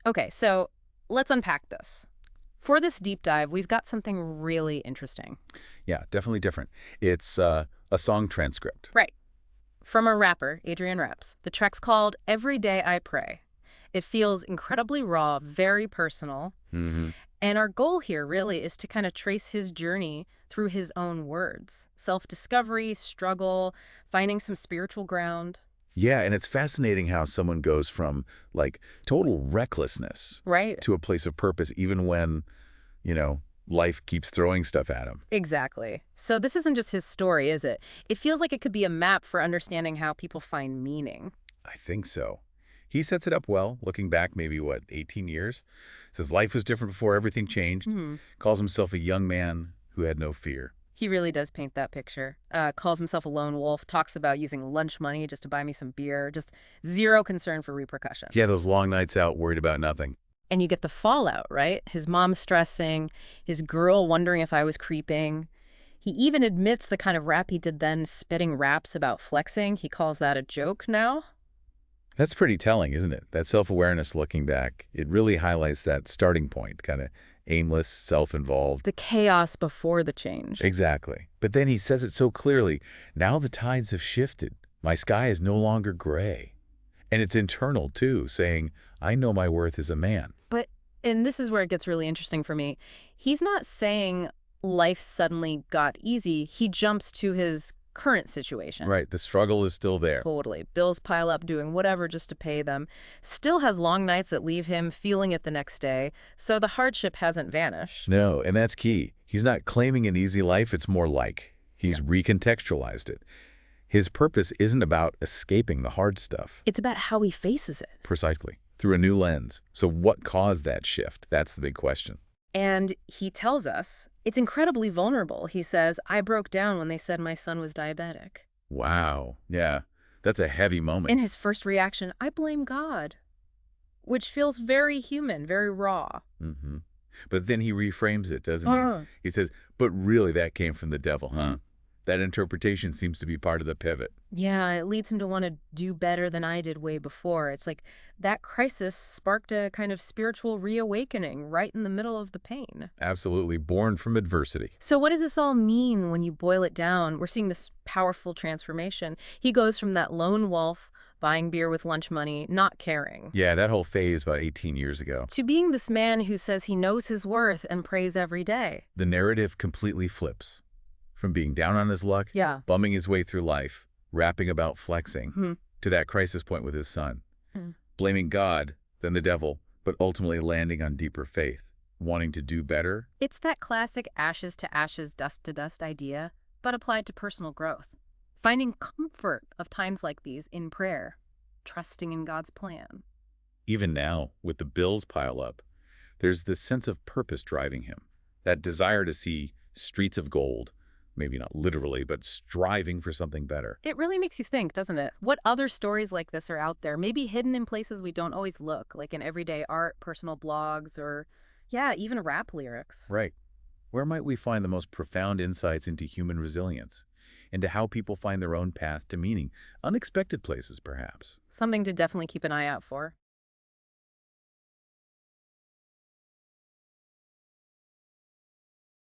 Okay, so let's unpack this. For this deep dive, we've got something really interesting. Yeah, definitely different. It's a song transcript. Right. From a rapper, Adrian Raps. The track's called Every Day I Pray. It feels incredibly raw, very personal. Hmm. And our goal here really is to kind of trace his journey through his own words. Self-discovery, struggle, finding some spiritual ground. Yeah, and it's fascinating how someone goes from, like, total recklessness Right. to a place of purpose even when, you know, life keeps throwing stuff at him. Exactly. So this isn't just his story, is it? It feels like it could be a map for understanding how people find meaning. I think so. He sets it up well, looking back maybe, what, 18 years? Says life was different before everything changed. Hmm. Calls himself a young man who had no fear. He really does paint that picture. Calls himself a lone wolf, talks about using lunch money just to buy me some beer, just zero concern for repercussions. Yeah, those long nights out, worried about nothing. And you get the fallout, right? His mom stressing, his girl wondering if I was creeping. He even admits the kind of rap he did then, spitting raps about flexing. He calls that a joke now. That's pretty telling, isn't it? That self-awareness looking back, it really highlights that starting point, kind of aimless, self-involved. The chaos before the change. Exactly. But then he says it so clearly. Now the tides have shifted. My sky is no longer gray. And it's internal, too, saying, I know my worth as a man. But, and this is where it gets really interesting for me, he's not saying life suddenly got easy. He jumps to his current situation. Right, the struggle is still there. Totally. Bills pile up, doing whatever just to pay them. Still has long nights that leave him feeling it the next day, so the hardship hasn't vanished. No, and that's key. He's not claiming an easy life, it's more like he's recontextualized it. His purpose isn't about escaping the hard stuff. It's about how he faces it. Precisely. Through a new lens. So what caused that shift? That's the big question. And he tells us it's incredibly vulnerable. He says, I broke down when they said my son was diabetic. Wow. Yeah, that's a heavy moment. In his first reaction, I blame God, which feels very human, very raw. Hmm. But then he reframes it, doesn't he? He says, but really that came from the devil, huh? That interpretation seems to be part of the pivot. Yeah, it leads him to want to do better than I did way before. It's like that crisis sparked a kind of spiritual reawakening right in the middle of the pain. Absolutely born from adversity. So what does this all mean when you boil it down? We're seeing this powerful transformation. He goes from that lone wolf, buying beer with lunch money, not caring, Yeah, that whole phase about 18 years ago. to being this man who says he knows his worth and prays every day. The narrative completely flips. From being down on his luck, Yeah. bumming his way through life, rapping about flexing, Hmm. to that crisis point with his son. Hmm. Blaming God, then the devil, but ultimately landing on deeper faith, wanting to do better. It's that classic ashes to ashes, dust to dust idea, but applied to personal growth. Finding comfort of times like these in prayer, trusting in God's plan. Even now, with the bills pile up, there's this sense of purpose driving him, that desire to see streets of gold, maybe not literally, but striving for something better. It really makes you think, doesn't it? What other stories like this are out there, maybe hidden in places we don't always look, like in everyday art, personal blogs, or, yeah, even rap lyrics. Right. Where might we find the most profound insights into human resilience, into how people find their own path to meaning? Unexpected places, perhaps. Something to definitely keep an eye out for.